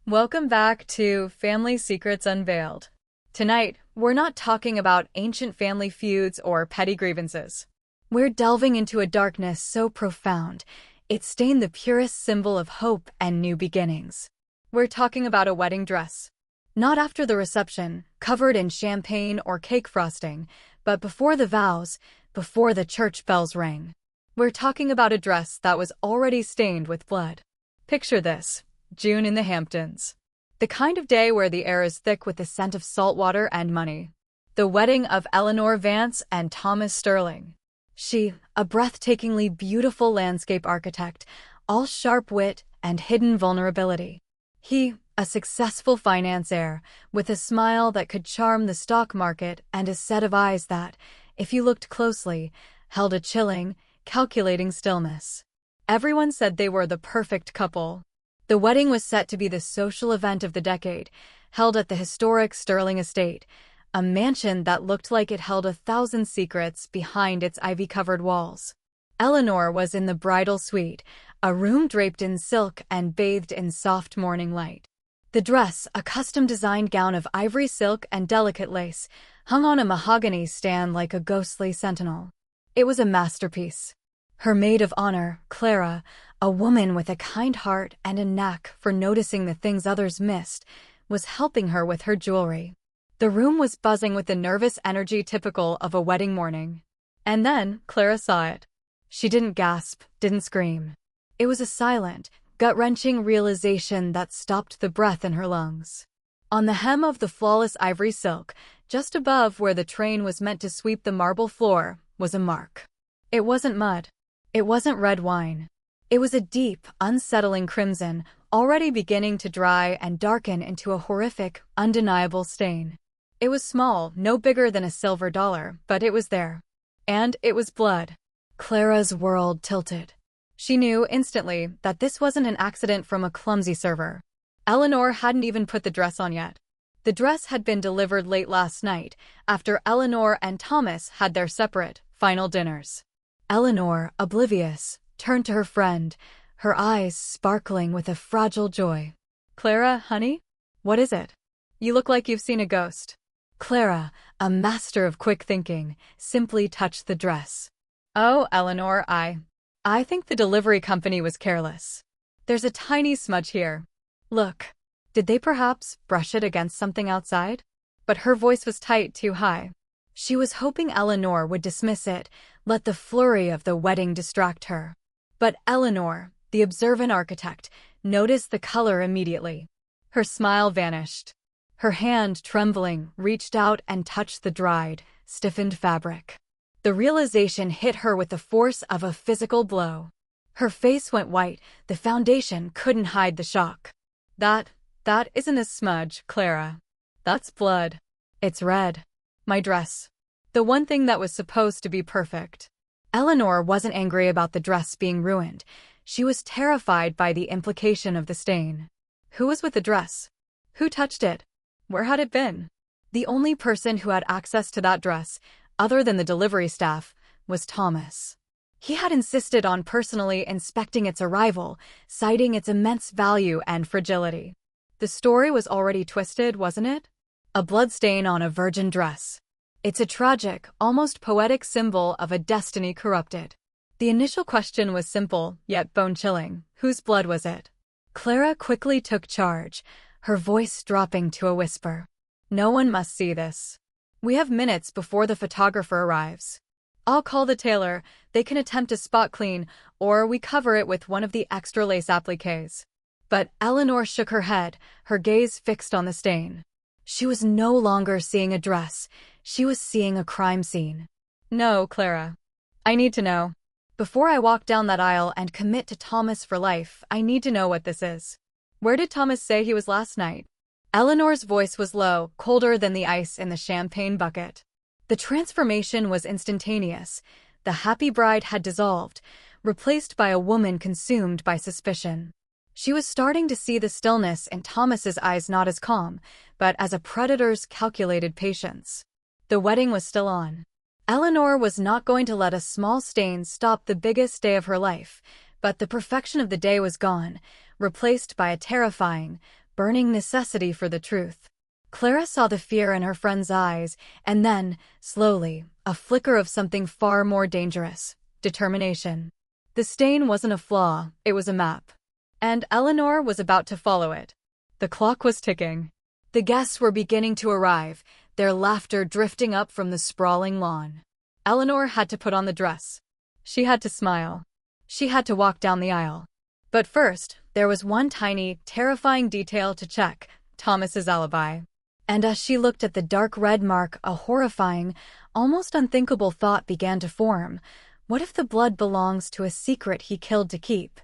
Welcome back to Family Secrets Unveiled. Tonight, we're not talking about ancient family feuds or petty grievances. We're delving into a darkness so profound, it stained the purest symbol of hope and new beginnings. We're talking about a wedding dress. Not after the reception, covered in champagne or cake frosting, but before the vows, before the church bells rang. We're talking about a dress that was already stained with blood. Picture this. June in the Hamptons. The kind of day where the air is thick with the scent of salt water and money. The wedding of Eleanor Vance and Thomas Sterling. She, a breathtakingly beautiful landscape architect, all sharp wit and hidden vulnerability. He, a successful financier, with a smile that could charm the stock market and a set of eyes that, if you looked closely, held a chilling, calculating stillness. Everyone said they were the perfect couple. The wedding was set to be the social event of the decade, held at the historic Sterling estate, a mansion that looked like it held 1,000 secrets behind its ivy-covered walls. Eleanor was in the bridal suite, a room draped in silk and bathed in soft morning light. The dress, a custom-designed gown of ivory silk and delicate lace, hung on a mahogany stand like a ghostly sentinel. It was a masterpiece. Her maid of honor, Clara, a woman with a kind heart and a knack for noticing the things others missed, was helping her with her jewelry. The room was buzzing with the nervous energy typical of a wedding morning. And then, Clara saw it. She didn't gasp, didn't scream. It was a silent, gut-wrenching realization that stopped the breath in her lungs. On the hem of the flawless ivory silk, just above where the train was meant to sweep the marble floor, was a mark. It wasn't mud. It wasn't red wine. It was a deep, unsettling crimson, already beginning to dry and darken into a horrific, undeniable stain. It was small, no bigger than a silver dollar, but it was there. And it was blood. Clara's world tilted. She knew instantly that this wasn't an accident from a clumsy server. Eleanor hadn't even put the dress on yet. The dress had been delivered late last night, after Eleanor and Thomas had their separate, final dinners. Eleanor, oblivious, turned to her friend, her eyes sparkling with a fragile joy. "Clara, honey? What is it? You look like you've seen a ghost." Clara, a master of quick thinking, simply touched the dress. "Oh, Eleanor, I think the delivery company was careless. There's a tiny smudge here. Look, did they perhaps brush it against something outside?" But her voice was tight, too high. She was hoping Eleanor would dismiss it, let the flurry of the wedding distract her. But Eleanor, the observant architect, noticed the color immediately. Her smile vanished. Her hand, trembling, reached out and touched the dried, stiffened fabric. The realization hit her with the force of a physical blow. Her face went white, the foundation couldn't hide the shock. That isn't a smudge, Clara. That's blood. It's red. My dress. The one thing that was supposed to be perfect. Eleanor wasn't angry about the dress being ruined. She was terrified by the implication of the stain. Who was with the dress? Who touched it? Where had it been? The only person who had access to that dress, other than the delivery staff, was Thomas. He had insisted on personally inspecting its arrival, citing its immense value and fragility. The story was already twisted, wasn't it? A bloodstain on a virgin dress. It's a tragic, almost poetic symbol of a destiny corrupted. The initial question was simple, yet bone-chilling. Whose blood was it? Clara quickly took charge, her voice dropping to a whisper. No one must see this. We have minutes before the photographer arrives. I'll call the tailor, they can attempt a spot clean, or we cover it with one of the extra lace appliques. But Eleanor shook her head, her gaze fixed on the stain. She was no longer seeing a dress, she was seeing a crime scene. No, Clara. I need to know. Before I walk down that aisle and commit to Thomas for life, I need to know what this is. Where did Thomas say he was last night? Eleanor's voice was low, colder than the ice in the champagne bucket. The transformation was instantaneous. The happy bride had dissolved, replaced by a woman consumed by suspicion. She was starting to see the stillness in Thomas's eyes not as calm, but as a predator's calculated patience. The wedding was still on. Eleanor was not going to let a small stain stop the biggest day of her life, but the perfection of the day was gone, replaced by a terrifying, burning necessity for the truth. Clara saw the fear in her friend's eyes, and then, slowly, a flicker of something far more dangerous: determination. The stain wasn't a flaw, it was a map. And Eleanor was about to follow it. The clock was ticking. The guests were beginning to arrive, their laughter drifting up from the sprawling lawn. Eleanor had to put on the dress. She had to smile. She had to walk down the aisle. But first, there was one tiny, terrifying detail to check: Thomas's alibi. And as she looked at the dark red mark, a horrifying, almost unthinkable thought began to form. What if the blood belongs to a secret he killed to keep?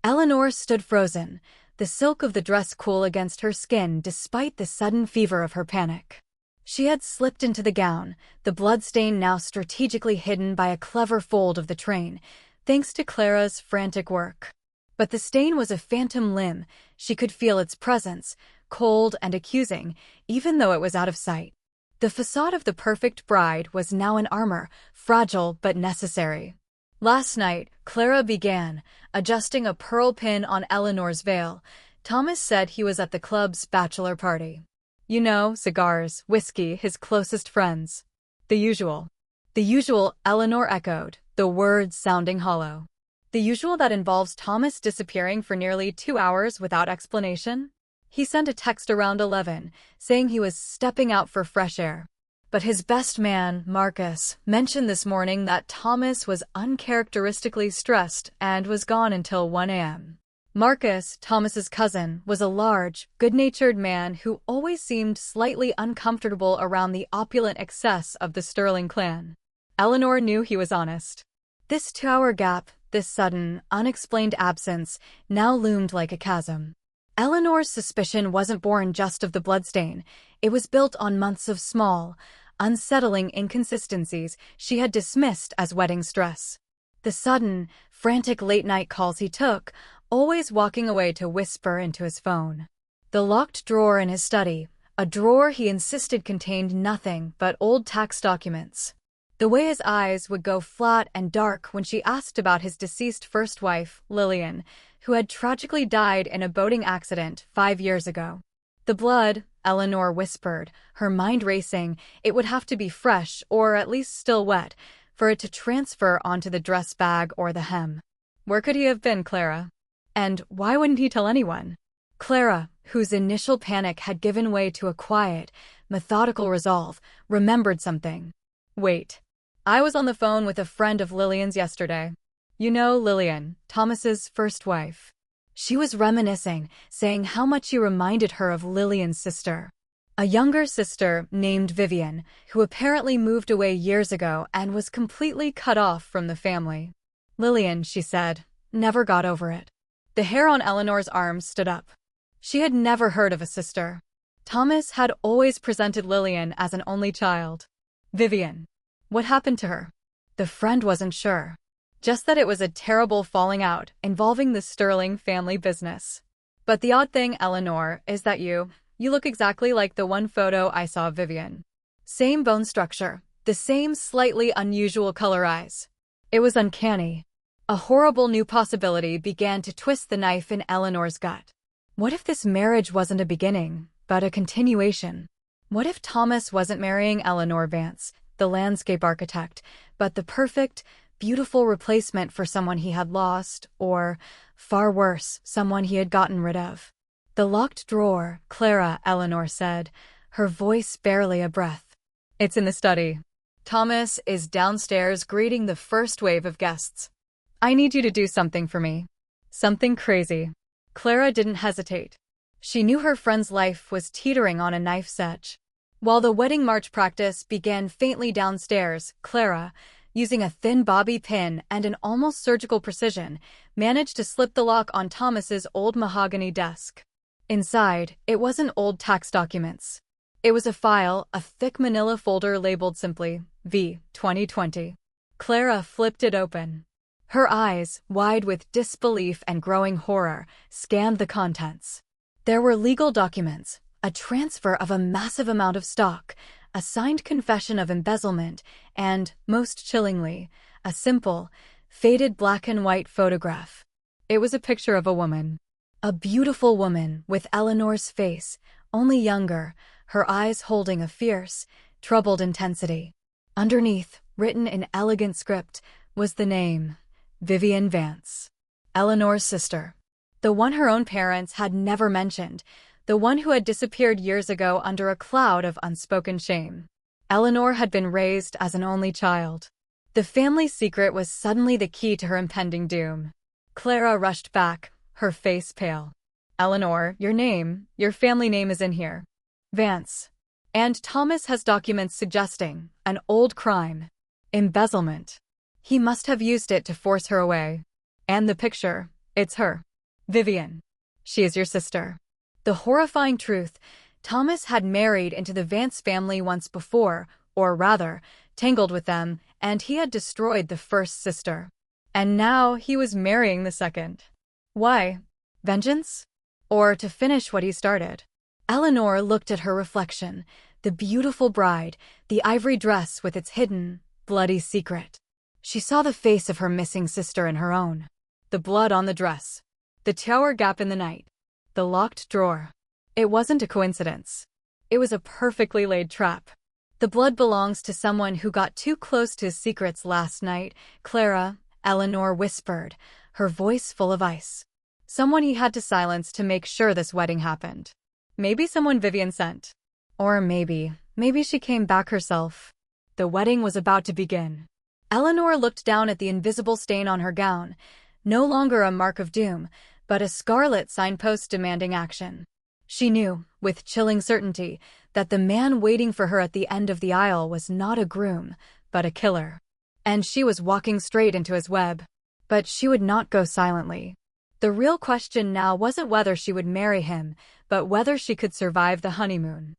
Eleanor stood frozen, the silk of the dress cool against her skin despite the sudden fever of her panic. She had slipped into the gown, the bloodstain now strategically hidden by a clever fold of the train, thanks to Clara's frantic work. But the stain was a phantom limb. She could feel its presence, cold and accusing, even though it was out of sight. The facade of the perfect bride was now in armor, fragile but necessary. Last night, Clara began, adjusting a pearl pin on Eleanor's veil. Thomas said he was at the club's bachelor party. You know, cigars, whiskey, his closest friends. The usual. The usual, Eleanor echoed, the words sounding hollow. The usual that involves Thomas disappearing for nearly 2 hours without explanation? He sent a text around 11, saying he was stepping out for fresh air. But his best man, Marcus, mentioned this morning that Thomas was uncharacteristically stressed and was gone until 1 a.m. Marcus, Thomas's cousin, was a large, good-natured man who always seemed slightly uncomfortable around the opulent excess of the Sterling clan. Eleanor knew he was honest. This 2-hour gap, this sudden, unexplained absence, now loomed like a chasm. Eleanor's suspicion wasn't born just of the bloodstain. It was built on months of small, unsettling inconsistencies she had dismissed as wedding stress. The sudden, frantic late-night calls he took, always walking away to whisper into his phone. The locked drawer in his study, a drawer he insisted contained nothing but old tax documents. The way his eyes would go flat and dark when she asked about his deceased first wife, Lillian, who had tragically died in a boating accident 5 years ago. The blood, Eleanor whispered, her mind racing. It would have to be fresh, or at least still wet, for it to transfer onto the dress bag or the hem. Where could he have been, Clara? And why wouldn't he tell anyone? Clara, whose initial panic had given way to a quiet, methodical resolve, remembered something. Wait. I was on the phone with a friend of Lillian's yesterday. You know Lillian, Thomas's first wife. She was reminiscing, saying how much he reminded her of Lillian's sister. A younger sister named Vivian, who apparently moved away years ago and was completely cut off from the family. Lillian, she said, never got over it. The hair on Eleanor's arms stood up. She had never heard of a sister. Thomas had always presented Lillian as an only child. Vivian. What happened to her? The friend wasn't sure. Just that it was a terrible falling out involving the Sterling family business. But the odd thing, Eleanor, is that you look exactly like the one photo I saw of Vivian. Same bone structure, the same slightly unusual color eyes. It was uncanny. A horrible new possibility began to twist the knife in Eleanor's gut. What if this marriage wasn't a beginning, but a continuation? What if Thomas wasn't marrying Eleanor Vance, the landscape architect, but the perfect, beautiful replacement for someone he had lost, or, far worse, someone he had gotten rid of? The locked drawer, Clara, Eleanor said, her voice barely a breath. It's in the study. Thomas is downstairs greeting the first wave of guests. I need you to do something for me. Something crazy. Clara didn't hesitate. She knew her friend's life was teetering on a knife's edge. While the wedding march practice began faintly downstairs, Clara, using a thin bobby pin and an almost surgical precision, managed to slip the lock on Thomas's old mahogany desk. Inside, it wasn't old tax documents. It was a file, a thick manila folder labeled simply, V, 2020. Clara flipped it open. Her eyes, wide with disbelief and growing horror, scanned the contents. There were legal documents, a transfer of a massive amount of stock, a signed confession of embezzlement, and, most chillingly, a simple, faded black and white photograph. It was a picture of a woman. A beautiful woman with Eleanor's face, only younger, her eyes holding a fierce, troubled intensity. Underneath, written in elegant script, was the name, Vivian Vance. Eleanor's sister. The one her own parents had never mentioned, the one who had disappeared years ago under a cloud of unspoken shame. Eleanor had been raised as an only child. The family secret was suddenly the key to her impending doom. Clara rushed back, her face pale. Eleanor, your family name is in here. Vance. And Thomas has documents suggesting an old crime. Embezzlement. He must have used it to force her away. And the picture, it's her. Vivian. She is your sister. The horrifying truth, Thomas had married into the Vance family once before, or rather, tangled with them, and he had destroyed the first sister. And now he was marrying the second. Why? Vengeance? Or to finish what he started? Eleanor looked at her reflection, the beautiful bride, the ivory dress with its hidden, bloody secret. She saw the face of her missing sister in her own. The blood on the dress. The tower gap in the night. The locked drawer. It wasn't a coincidence. It was a perfectly laid trap. The blood belongs to someone who got too close to his secrets last night, Clara, Eleanor whispered, her voice full of ice. Someone he had to silence to make sure this wedding happened. Maybe someone Vivian sent. Or maybe she came back herself. The wedding was about to begin. Eleanor looked down at the invisible stain on her gown, no longer a mark of doom, but a scarlet signpost demanding action. She knew, with chilling certainty, that the man waiting for her at the end of the aisle was not a groom, but a killer. And she was walking straight into his web. But she would not go silently. The real question now wasn't whether she would marry him, but whether she could survive the honeymoon.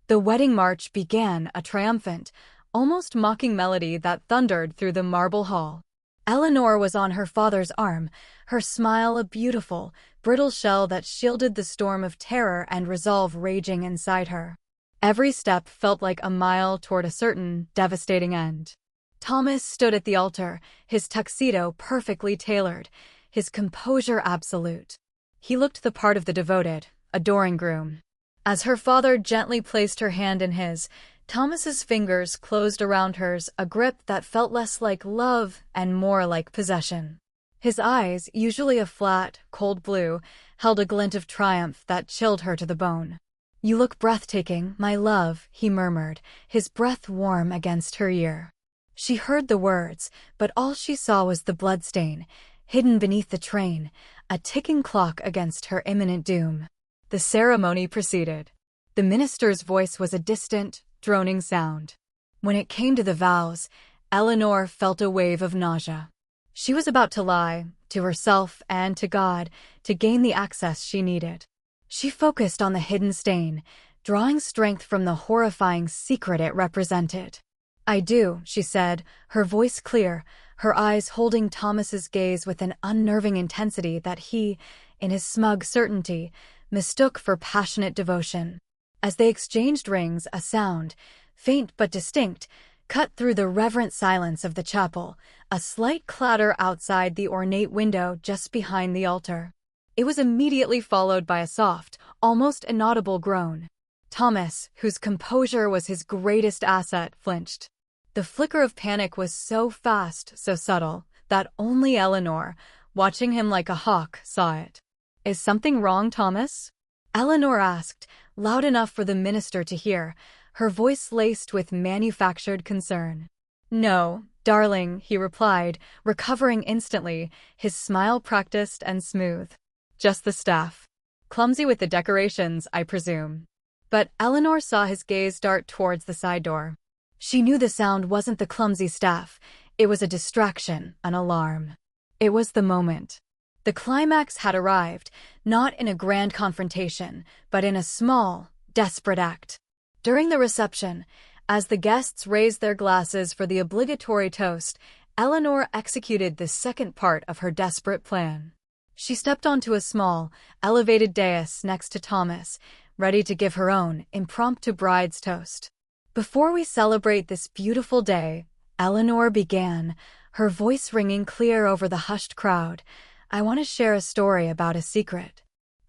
The wedding march began, a triumphant, almost mocking melody that thundered through the marble hall. Eleanor was on her father's arm, her smile a beautiful, brittle shell that shielded the storm of terror and resolve raging inside her. Every step felt like a mile toward a certain, devastating end. Thomas stood at the altar, his tuxedo perfectly tailored, his composure absolute. He looked the part of the devoted, adoring groom. As her father gently placed her hand in his, Thomas's fingers closed around hers, a grip that felt less like love and more like possession. His eyes, usually a flat, cold blue, held a glint of triumph that chilled her to the bone. "You look breathtaking, my love," he murmured, his breath warm against her ear. She heard the words, but all she saw was the bloodstain, hidden beneath the train, a ticking clock against her imminent doom. The ceremony proceeded. The minister's voice was a distant, droning sound. When it came to the vows, Eleanor felt a wave of nausea. She was about to lie, to herself and to God, to gain the access she needed. She focused on the hidden stain, drawing strength from the horrifying secret it represented. "I do," she said, her voice clear, her eyes holding Thomas's gaze with an unnerving intensity that he, in his smug certainty, mistook for passionate devotion. As they exchanged rings, a sound, faint but distinct, cut through the reverent silence of the chapel, a slight clatter outside the ornate window just behind the altar. It was immediately followed by a soft, almost inaudible groan. Thomas, whose composure was his greatest asset, flinched. The flicker of panic was so fast, so subtle, that only Eleanor, watching him like a hawk, saw it. "Is something wrong, Thomas?" Eleanor asked, loud enough for the minister to hear, her voice laced with manufactured concern. "No, darling," he replied, recovering instantly, his smile practiced and smooth. "Just the staff. Clumsy with the decorations, I presume." But Eleanor saw his gaze dart towards the side door. She knew the sound wasn't the clumsy staff. It was a distraction, an alarm. It was the moment. The climax had arrived, not in a grand confrontation, but in a small, desperate act. During the reception, as the guests raised their glasses for the obligatory toast, Eleanor executed the second part of her desperate plan. She stepped onto a small, elevated dais next to Thomas, ready to give her own impromptu bride's toast. "Before we celebrate this beautiful day," Eleanor began, her voice ringing clear over the hushed crowd, "I want to share a story about a secret."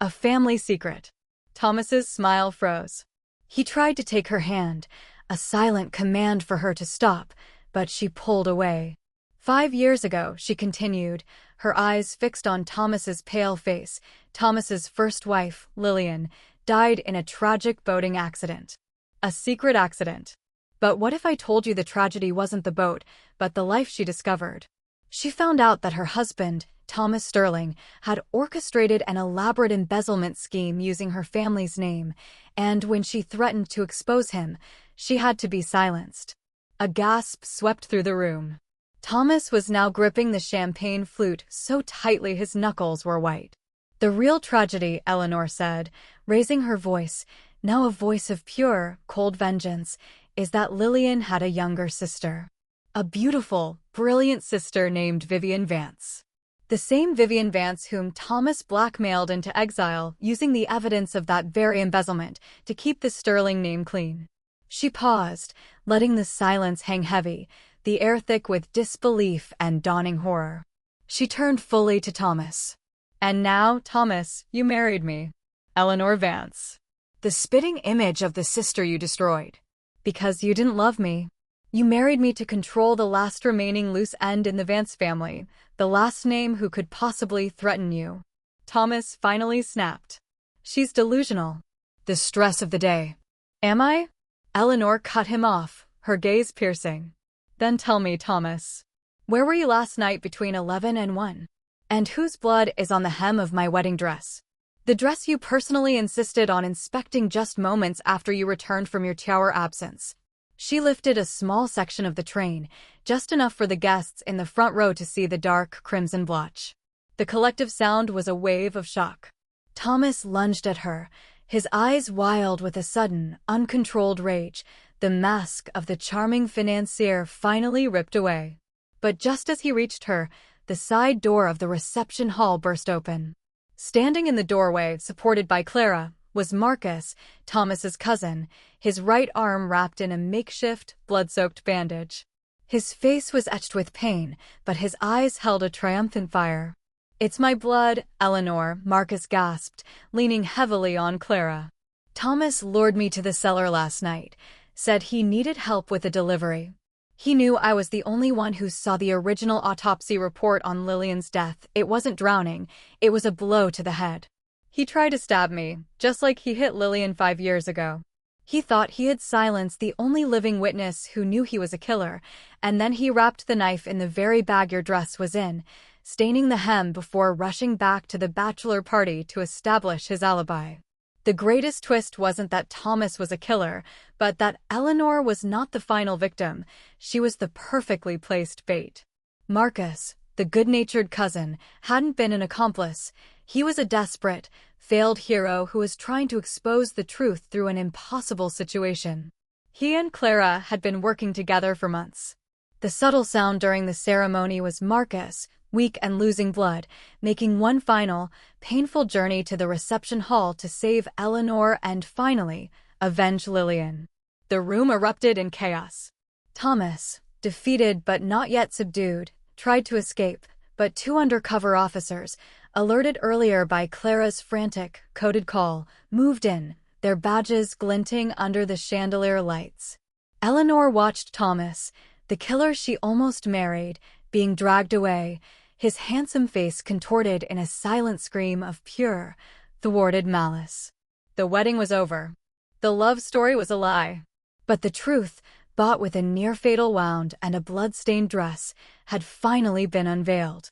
A family secret. Thomas's smile froze. He tried to take her hand, a silent command for her to stop, but she pulled away. 5 years ago, she continued, her eyes fixed on Thomas's pale face, Thomas's first wife, Lillian, died in a tragic boating accident. A secret accident. But what if I told you the tragedy wasn't the boat, but the life she discovered? She found out that her husband, Thomas Sterling, had orchestrated an elaborate embezzlement scheme using her family's name, and when she threatened to expose him, she had to be silenced. A gasp swept through the room. Thomas was now gripping the champagne flute so tightly his knuckles were white. The real tragedy, Eleanor said, raising her voice, now a voice of pure, cold vengeance, is that Lillian had a younger sister. A beautiful, brilliant sister named Vivian Vance. The same Vivian Vance whom Thomas blackmailed into exile using the evidence of that very embezzlement to keep the Sterling name clean. She paused, letting the silence hang heavy, the air thick with disbelief and dawning horror. She turned fully to Thomas. And now, Thomas, you married me. Eleanor Vance. The spitting image of the sister you destroyed. Because you didn't love me. You married me to control the last remaining loose end in the Vance family, the last name who could possibly threaten you. Thomas finally snapped. She's delusional. The stress of the day. Am I? Eleanor cut him off, her gaze piercing. Then tell me, Thomas. Where were you last night between 11 and 1? And whose blood is on the hem of my wedding dress? The dress you personally insisted on inspecting just moments after you returned from your tower absence. She lifted a small section of the train, just enough for the guests in the front row to see the dark crimson blotch. The collective sound was a wave of shock. Thomas lunged at her, his eyes wild with a sudden, uncontrolled rage. The mask of the charming financier finally ripped away. But just as he reached her, the side door of the reception hall burst open. Standing in the doorway, supported by Clara, was Marcus, Thomas's cousin, his right arm wrapped in a makeshift, blood-soaked bandage. His face was etched with pain, but his eyes held a triumphant fire. "It's my blood, Eleanor," Marcus gasped, leaning heavily on Clara. "Thomas lured me to the cellar last night, said he needed help with a delivery. He knew I was the only one who saw the original autopsy report on Lillian's death. It wasn't drowning, it was a blow to the head. He tried to stab me, just like he hit Lillian 5 years ago. He thought he had silenced the only living witness who knew he was a killer, and then he wrapped the knife in the very bag your dress was in, staining the hem before rushing back to the bachelor party to establish his alibi. The greatest twist wasn't that Thomas was a killer, but that Eleanor was not the final victim. She was the perfectly placed bait. Marcus, the good-natured cousin, hadn't been an accomplice. He was a desperate, failed hero who was trying to expose the truth through an impossible situation. He and Clara had been working together for months. The subtle sound during the ceremony was Marcus, weak and losing blood, making one final, painful journey to the reception hall to save Eleanor and, finally, avenge Lillian. The room erupted in chaos. Thomas, defeated but not yet subdued, tried to escape, but 2 undercover officers, alerted earlier by Clara's frantic, coded call, moved in, their badges glinting under the chandelier lights. Eleanor watched Thomas, the killer she almost married, being dragged away, his handsome face contorted in a silent scream of pure, thwarted malice. The wedding was over. The love story was a lie. But the truth, bought with a near-fatal wound and a blood-stained dress, had finally been unveiled.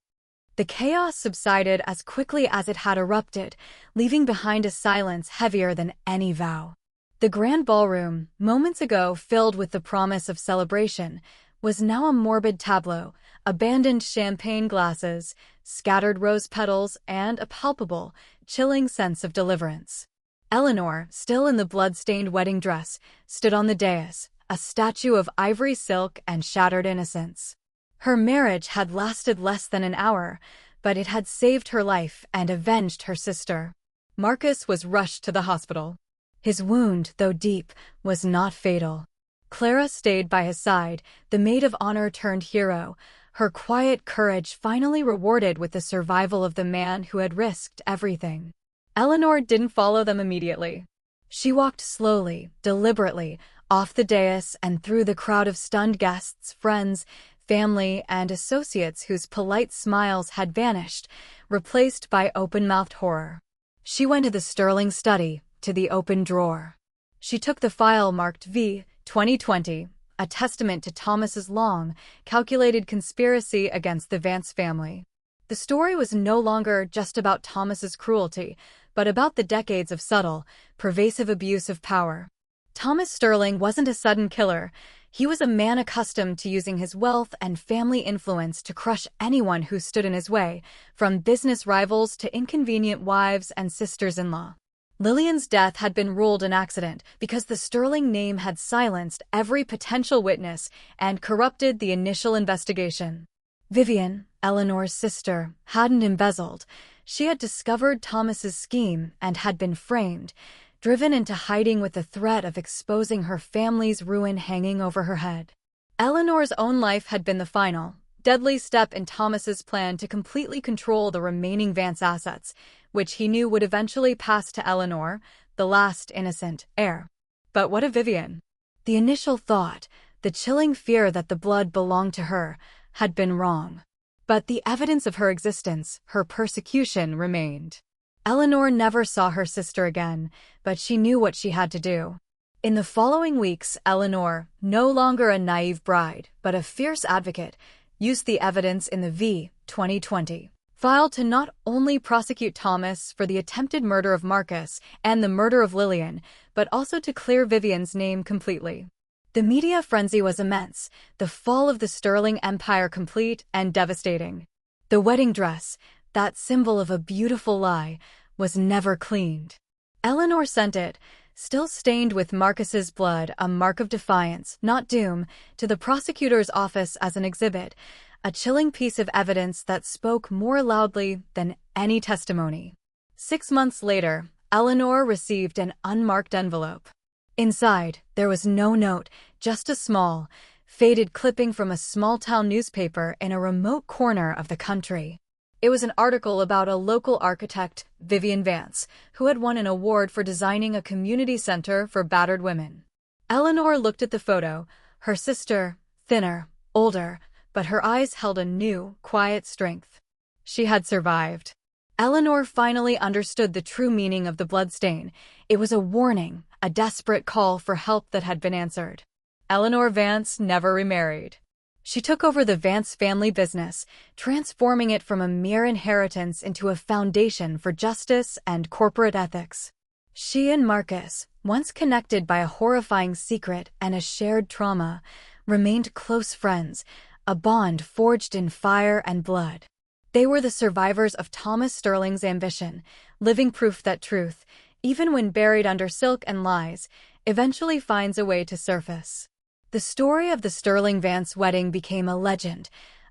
The chaos subsided as quickly as it had erupted, leaving behind a silence heavier than any vow. The grand ballroom, moments ago filled with the promise of celebration, was now a morbid tableau, abandoned champagne glasses, scattered rose petals, and a palpable, chilling sense of deliverance. Eleanor, still in the blood-stained wedding dress, stood on the dais, a statue of ivory silk and shattered innocence. Her marriage had lasted less than an hour, but it had saved her life and avenged her sister. Marcus was rushed to the hospital. His wound, though deep, was not fatal. Clara stayed by his side, the maid of honor turned hero, her quiet courage finally rewarded with the survival of the man who had risked everything. Eleanor didn't follow them immediately. She walked slowly, deliberately, off the dais and through the crowd of stunned guests, friends, family, and associates whose polite smiles had vanished, replaced by open-mouthed horror. She went to the sterling study, to the open drawer. She took the file marked V. 2020, a testament to Thomas's long, calculated conspiracy against the Vance family. The story was no longer just about Thomas's cruelty, but about the decades of subtle, pervasive abuse of power. Thomas Sterling wasn't a sudden killer. He was a man accustomed to using his wealth and family influence to crush anyone who stood in his way, from business rivals to inconvenient wives and sisters-in-law. Lillian's death had been ruled an accident because the Sterling name had silenced every potential witness and corrupted the initial investigation. Vivian, Eleanor's sister, hadn't embezzled. She had discovered Thomas's scheme and had been framed, driven into hiding with the threat of exposing her family's ruin hanging over her head. Eleanor's own life had been the final, deadly step in Thomas's plan to completely control the remaining Vance assets, which he knew would eventually pass to Eleanor, the last innocent heir. But what of Vivian? The initial thought, the chilling fear that the blood belonged to her, had been wrong. But the evidence of her existence, her persecution, remained. Eleanor never saw her sister again, but she knew what she had to do. In the following weeks, Eleanor, no longer a naive bride, but a fierce advocate, used the evidence in the V. 2020 file to not only prosecute Thomas for the attempted murder of Marcus and the murder of Lillian, but also to clear Vivian's name completely. The media frenzy was immense, the fall of the Sterling Empire complete and devastating. The wedding dress, that symbol of a beautiful lie, was never cleaned. Eleanor sent it, still stained with Marcus's blood, a mark of defiance, not doom, to the prosecutor's office as an exhibit, a chilling piece of evidence that spoke more loudly than any testimony. 6 months later, Eleanor received an unmarked envelope. Inside, there was no note, just a small, faded clipping from a small-town newspaper in a remote corner of the country. It was an article about a local architect, Vivian Vance, who had won an award for designing a community center for battered women. Eleanor looked at the photo, her sister, thinner, older, but her eyes held a new, quiet strength. She had survived. Eleanor finally understood the true meaning of the bloodstain. It was a warning, a desperate call for help that had been answered. Eleanor Vance never remarried. She took over the Vance family business, transforming it from a mere inheritance into a foundation for justice and corporate ethics. She and Marcus, once connected by a horrifying secret and a shared trauma, remained close friends, a bond forged in fire and blood. They were the survivors of Thomas Sterling's ambition, living proof that truth, even when buried under silk and lies, eventually finds a way to surface. The story of the Sterling Vance wedding became a legend,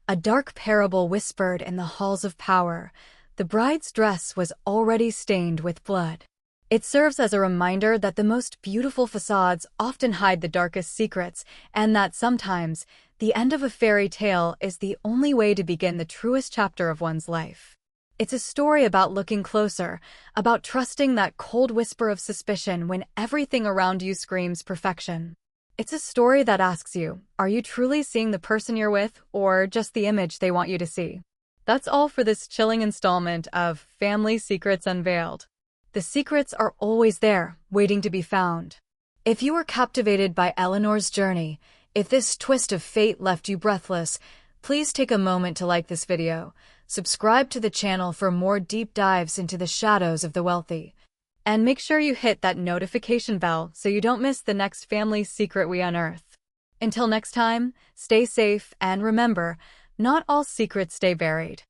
a dark parable whispered in the halls of power. The bride's dress was already stained with blood. It serves as a reminder that the most beautiful facades often hide the darkest secrets, and that sometimes, the end of a fairy tale is the only way to begin the truest chapter of one's life. It's a story about looking closer, about trusting that cold whisper of suspicion when everything around you screams perfection. It's a story that asks you, are you truly seeing the person you're with, or just the image they want you to see? That's all for this chilling installment of Family Secrets Unveiled. The secrets are always there, waiting to be found. If you were captivated by Eleanor's journey, if this twist of fate left you breathless, please take a moment to like this video, subscribe to the channel for more deep dives into the shadows of the wealthy, and make sure you hit that notification bell so you don't miss the next family secret we unearth. Until next time, stay safe and remember, not all secrets stay buried.